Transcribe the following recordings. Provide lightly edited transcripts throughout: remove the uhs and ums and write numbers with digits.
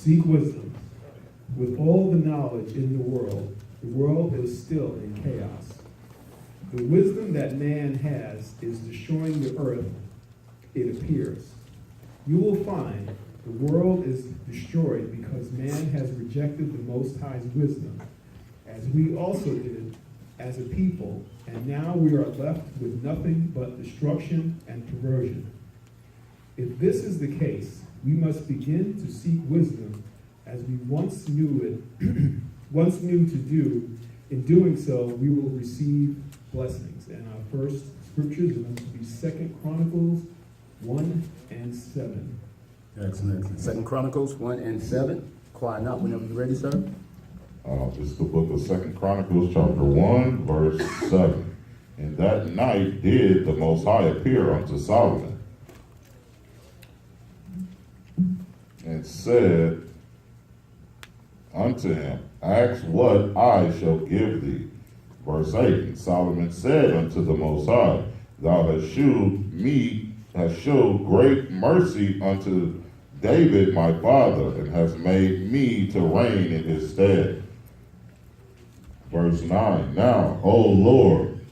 Seek wisdom. With all the knowledge in the world is still in chaos. The wisdom that man has is destroying the earth, it appears. You will find the world is destroyed because man has rejected the Most High's wisdom, as we also did as a people, and now we are left with nothing but destruction and perversion. If this is the case, we must begin to seek wisdom as we once knew to do. In doing so, we will receive blessings. And our first scriptures are going to be 2 Chronicles 1 and 7. Excellent. 2 Chronicles 1 and 7. Quiet out whenever you're ready, sir. This is the book of 2 Chronicles, chapter 1, verse 7. And that night did the Most High appear unto Solomon, and said unto him, Ask what I shall give thee. Verse 8, and Solomon said unto the Most High, Thou hast showed great mercy unto David my father, and hast made me to reign in his stead. Verse 9, Now, O Lord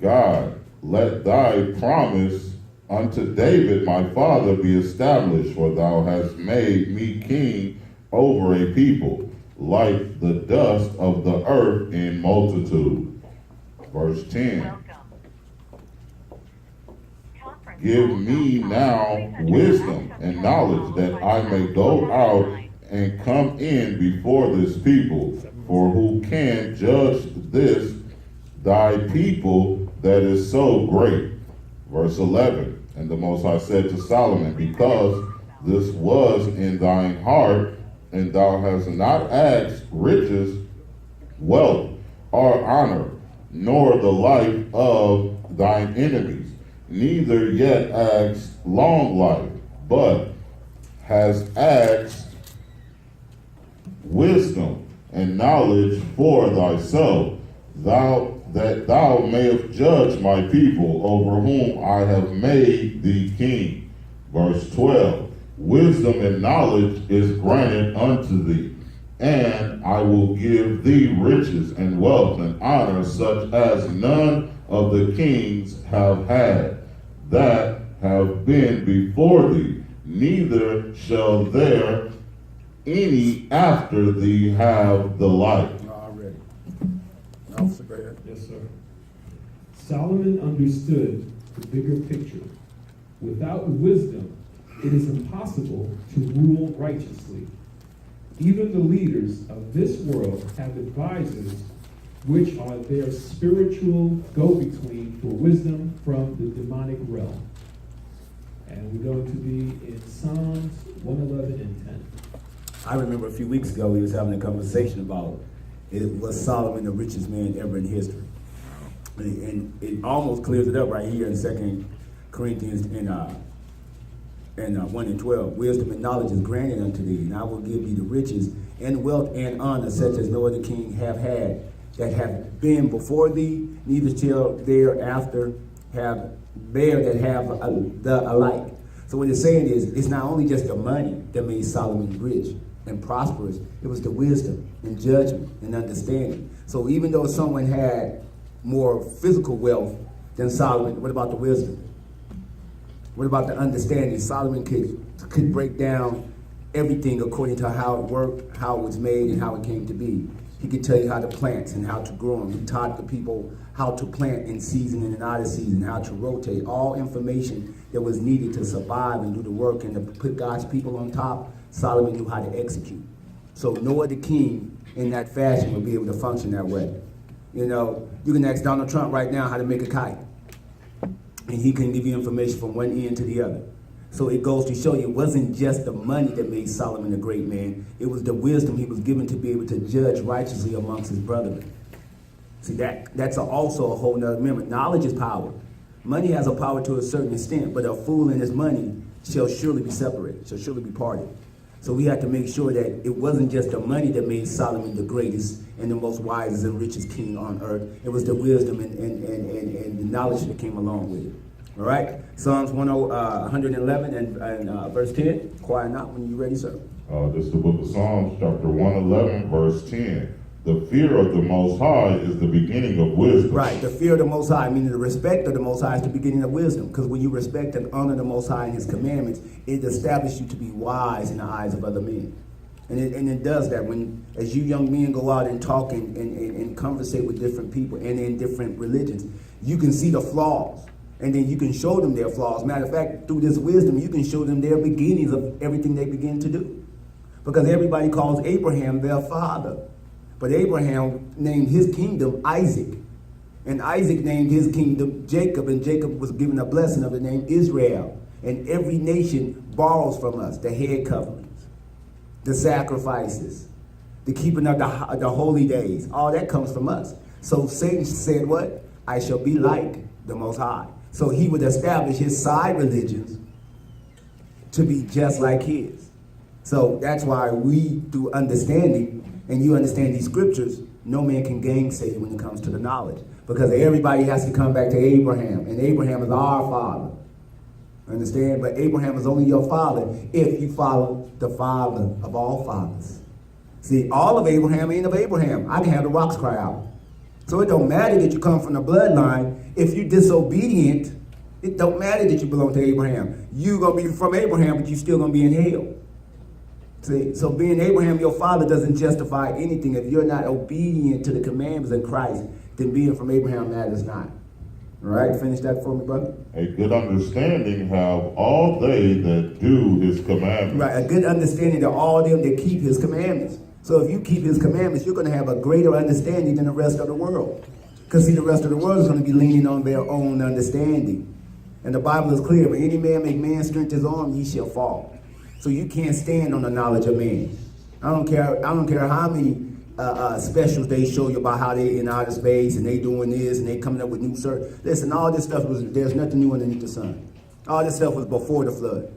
God, let thy promise unto David my father be established, for thou hast made me king over a people, like the dust of the earth in multitude. Verse 10, Give me now wisdom and knowledge, that I may go out and come in before this people. For who can judge this thy people that is so great? Verse 11, And the Most High said to Solomon, Because this was in thine heart, and thou hast not asked riches, wealth, or honor, nor the life of thine enemies, neither yet asked long life, but hast asked wisdom and knowledge for thyself, that thou mayest judge my people, over whom I have made thee king. Verse 12, Wisdom and knowledge is granted unto thee, and I will give thee riches and wealth and honor, such as none of the kings have had that have been before thee, neither shall there any after thee have the like. Already. Officer, go ahead. Yes, sir. Solomon understood the bigger picture. Without wisdom, it is impossible to rule righteously. Even the leaders of this world have advisors, which are their spiritual go-between for wisdom from the demonic realm. And we're going to be in Psalms 111 and 10. I remember a few weeks ago we was having a conversation about was Solomon the richest man ever in history. And it almost clears it up right here in 2 Corinthians in 1 and 12. Wisdom and knowledge is granted unto thee, and I will give thee the riches and wealth and honor, such as no other king have had that have been before thee, neither shall thereafter have there that have the alike. So what it's saying is, it's not only just the money that made Solomon rich and prosperous, it was the wisdom and judgment and understanding. So even though someone had more physical wealth than Solomon, what about the wisdom? What about the understanding? Solomon could break down everything according to how it worked, how it was made, and how it came to be. He could tell you how to plant and how to grow them. He taught the people how to plant in season and out of season, how to rotate, all information that was needed to survive and do the work and to put God's people on top. Solomon knew how to execute. So no other king in that fashion would be able to function that way. You know, you can ask Donald Trump right now how to make a kite, and he can give you information from one end to the other. So it goes to show you, it wasn't just the money that made Solomon a great man. It was the wisdom he was given to be able to judge righteously amongst his brethren. See, that's also a whole nother, remember, knowledge is power. Money has a power to a certain extent, but a fool and his money shall surely be separated, shall surely be parted. So we have to make sure that it wasn't just the money that made Solomon the greatest and the most wisest and richest king on earth. It was the wisdom and the knowledge that came along with it. All right? Psalms 111 and verse 10. Quiet not when you're ready, sir. This is the book of Psalms, chapter 111, verse 10. The fear of the Most High is the beginning of wisdom. Right, the fear of the Most High, meaning the respect of the Most High is the beginning of wisdom. Because when you respect and honor the Most High and His commandments, it establishes you to be wise in the eyes of other men. And it does that when, as you young men go out and talk and conversate with different people and in different religions, you can see the flaws. And then you can show them their flaws. Matter of fact, through this wisdom, you can show them their beginnings of everything they begin to do. Because everybody calls Abraham their father. But Abraham named his kingdom Isaac. And Isaac named his kingdom Jacob. And Jacob was given a blessing of the name Israel. And every nation borrows from us the head coverings, the sacrifices, the keeping of the holy days. All that comes from us. So Satan said what? I shall be like the Most High. So he would establish his side religions to be just like his. So that's why we, through understanding, and you understand these scriptures, no man can gainsay when it comes to the knowledge. Because everybody has to come back to Abraham. And Abraham is our father. Understand? But Abraham is only your father if you follow the father of all fathers. See, all of Abraham ain't of Abraham. I can have the rocks cry out. So it don't matter that you come from the bloodline. If you're disobedient, it don't matter that you belong to Abraham. You're going to be from Abraham, but you're still going to be in hell. See, so being Abraham, your father, doesn't justify anything. If you're not obedient to the commandments in Christ, then being from Abraham matters not. All right, finish that for me, brother. A good understanding have all they that do his commandments. Right, a good understanding to all them that keep his commandments. So if you keep his commandments, you're going to have a greater understanding than the rest of the world. Because see, the rest of the world is going to be leaning on their own understanding. And the Bible is clear, but any man make man's strength his arm, ye shall fall. So you can't stand on the knowledge of man. I don't care how many specials they show you about how they in outer space and they doing this and they coming up with new search. Listen, all this stuff there's nothing new underneath the sun. All this stuff was before the flood.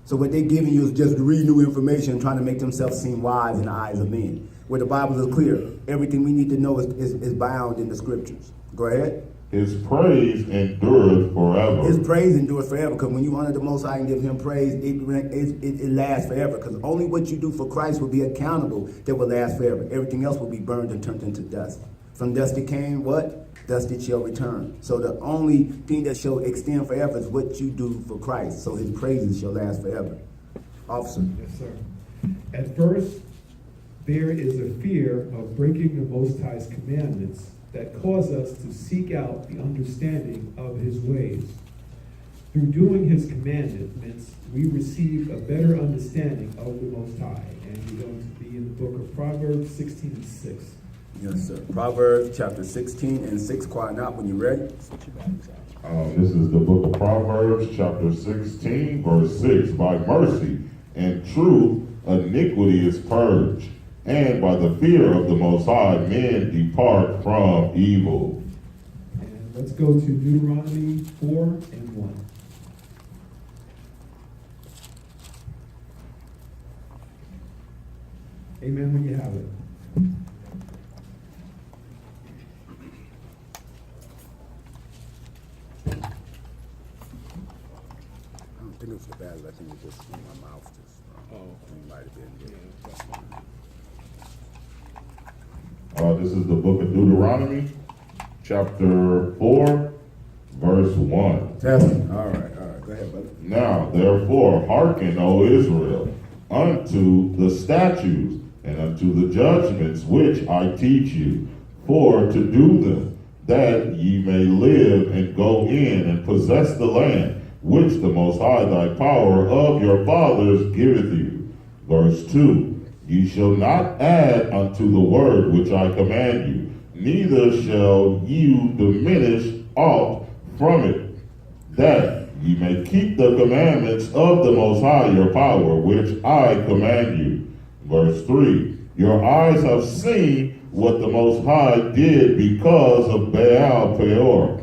So what they're giving you is just read new information, trying to make themselves seem wise in the eyes of men. Where the Bible is clear, everything we need to know is bound in the scriptures. Go ahead. His praise endureth forever. His praise endures forever, because when you honor the Most High and give him praise, it lasts forever. Because only what you do for Christ will be accountable that will last forever. Everything else will be burned and turned into dust. From dust it came, what? Dust it shall return. So the only thing that shall extend forever is what you do for Christ. So his praises shall last forever. Officer. Yes, sir. At first, there is a fear of breaking the Most High's commandments that cause us to seek out the understanding of his ways. Through doing his commandments, we receive a better understanding of the Most High. And we're going to be in the book of Proverbs 16 and 6. Yes, sir. Proverbs chapter 16 and 6. Quiet out when you're ready. This is the book of Proverbs, chapter 16, verse 6. By mercy and truth, iniquity is purged, and by the fear of the Most High, men depart from evil. And let's go to Deuteronomy 4 and 1. Amen when you have it. I don't think it was the bad. I think it was just in my mouth. It might have been. This is the book of Deuteronomy, chapter 4, verse 1. Tell me. All right. Go ahead, brother. Now, therefore, hearken, O Israel, unto the statutes and unto the judgments which I teach you, for to do them, that ye may live and go in and possess the land which the Most High thy power of your fathers giveth you. Verse 2. Ye shall not add unto the word which I command you, neither shall you diminish aught from it, that ye may keep the commandments of the Most High your power, which I command you. Verse 3. Your eyes have seen what the Most High did because of Baal Peor.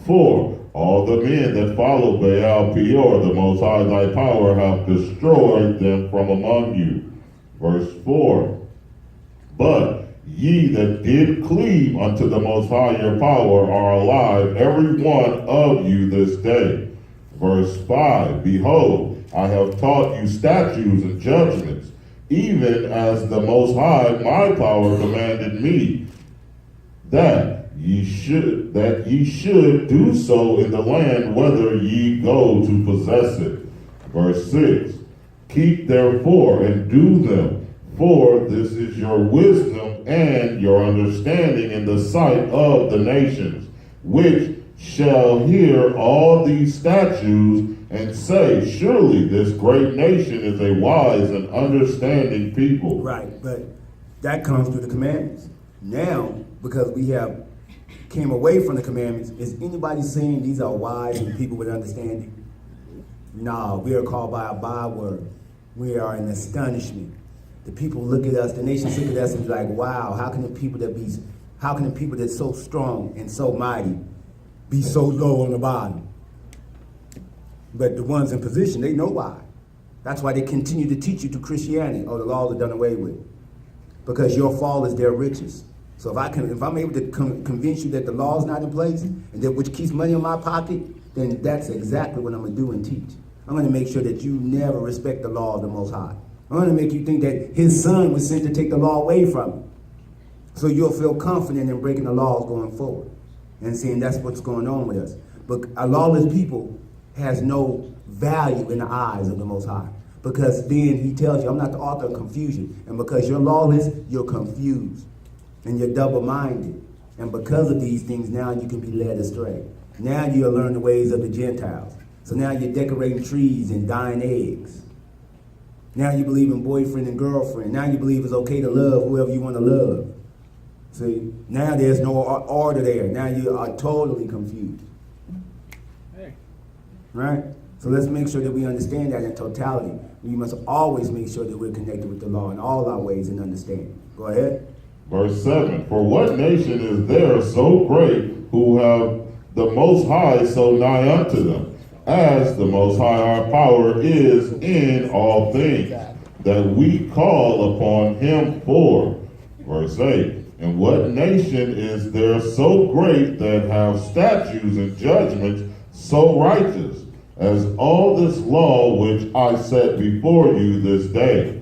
For all the men that follow Baal Peor, the Most High thy power hath destroyed them from among you. Verse 4. But ye that did cleave unto the Most High your power are alive, every one of you this day. Verse 5. Behold, I have taught you statutes and judgments, even as the Most High, my power, commanded me, that ye should do so in the land whither ye go to possess it. Verse 6. Keep therefore and do them, for this is your wisdom and your understanding in the sight of the nations, which shall hear all these statutes and say, surely this great nation is a wise and understanding people. Right, but that comes through the commandments. Now, because we have came away from the commandments, is anybody saying these are wise and people with understanding? No, we are called by a byword. We are in astonishment. The people look at us, the nations look at us and be like, wow, how can the people that's so strong and so mighty be so low on the bottom? But the ones in position, they know why. That's why they continue to teach you to Christianity. Oh, the laws are done away with. Because your fall is their riches. So if I'm able to convince you that the law is not in place and that which keeps money in my pocket, then that's exactly what I'm going to do and teach. I'm going to make sure that you never respect the law of the Most High. I'm going to make you think that his son was sent to take the law away from him. So you'll feel confident in breaking the laws going forward and seeing that's what's going on with us. But a lawless people has no value in the eyes of the Most High. Because then he tells you, I'm not the author of confusion. And because you're lawless, you're confused. And you're double-minded. And because of these things, now you can be led astray. Now you'll learn the ways of the Gentiles. So now you're decorating trees and dyeing eggs. Now you believe in boyfriend and girlfriend. Now you believe it's okay to love whoever you want to love. See, now there's no order there. Now you are totally confused. Right? So let's make sure that we understand that in totality. We must always make sure that we're connected with the law in all our ways and understand. Go ahead. Verse 7. For what nation is there so great who have the Most High so nigh unto them, as the Most High our power is in all things, that we call upon him for? Verse 8. And what nation is there so great that have statutes and judgments so righteous, as all this law which I set before you this day?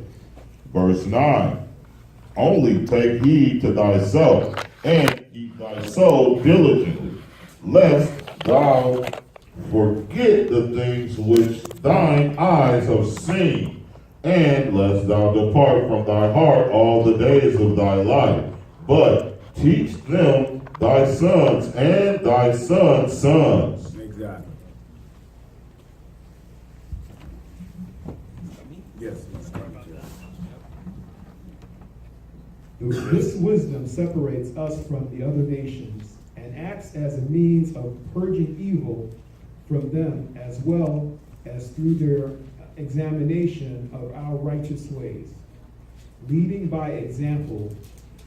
Verse 9. Only take heed to thyself, and keep thy soul diligently, lest thou forget the things which thine eyes have seen, and lest thou depart from thy heart all the days of thy life. But teach them thy sons and thy sons' sons. Exactly. Yes. This wisdom separates us from the other nations and acts as a means of purging evil from them, as well as through their examination of our righteous ways. Leading by example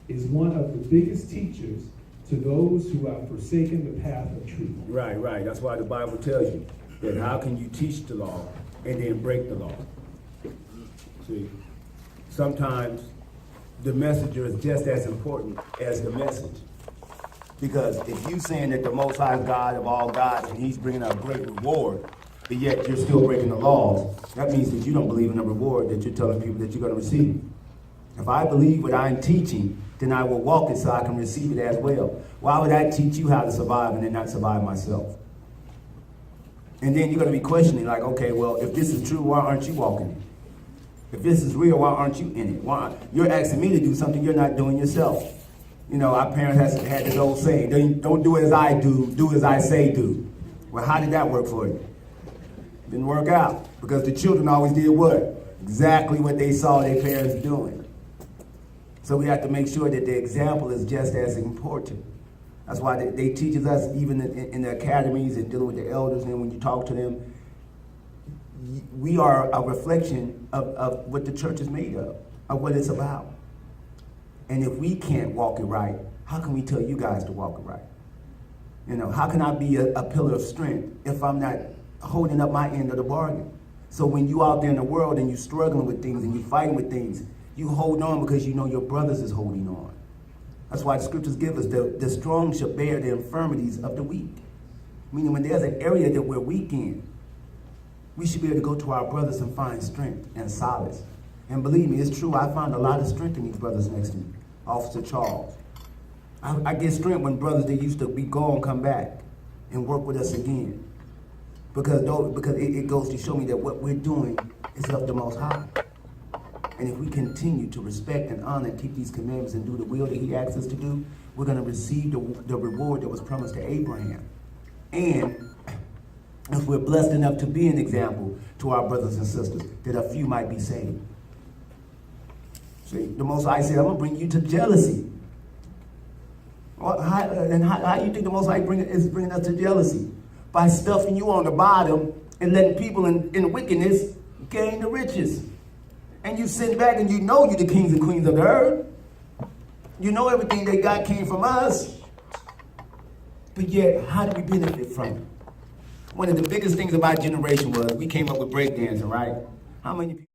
is one of the biggest teachers to those who have forsaken the path of truth. Right. That's why the Bible tells you that how can you teach the law and then break the law? See, sometimes the messenger is just as important as the message. Because if you saying that the Most High is God of all gods and he's bringing a great reward, but yet you're still breaking the laws, that means that you don't believe in the reward that you're telling people that you're going to receive. If I believe what I'm teaching, then I will walk it so I can receive it as well. Why would I teach you how to survive and then not survive myself? And then you're going to be questioning like, okay, well, if this is true, why aren't you walking it? If this is real, why aren't you in it? Why? You're asking me to do something you're not doing yourself. You know, our parents had this old saying, don't do as I do as I say do. Well, how did that work for you? Didn't work out, because the children always did what? Exactly what they saw their parents doing. So we have to make sure that the example is just as important. That's why they teach us even in the academies and dealing with the elders, and when you talk to them, we are a reflection of what the church is made of what it's about. And if we can't walk it right, how can we tell you guys to walk it right? You know, how can I be a pillar of strength if I'm not holding up my end of the bargain? So when you out there in the world and you're struggling with things and you're fighting with things, you hold on because you know your brothers is holding on. That's why the scriptures give us the strong shall bear the infirmities of the weak. Meaning when there's an area that we're weak in, we should be able to go to our brothers and find strength and solace. And believe me, it's true, I find a lot of strength in these brothers next to me. Officer Charles. I get strength when brothers that used to be gone come back and work with us again. Because it goes to show me that what we're doing is of the Most High. And if we continue to respect and honor and keep these commandments and do the will that he asks us to do, we're going to receive the reward that was promised to Abraham. And if we're blessed enough to be an example to our brothers and sisters, that a few might be saved. See, the Most High said, I'm going to bring you to jealousy. How do you think the Most High is bringing us to jealousy? By stuffing you on the bottom and letting people in wickedness gain the riches. And you sit back and you know you're the kings and queens of the earth. You know everything they got came from us. But yet, how do we benefit from it? One of the biggest things of our generation was we came up with breakdancing, right? How many people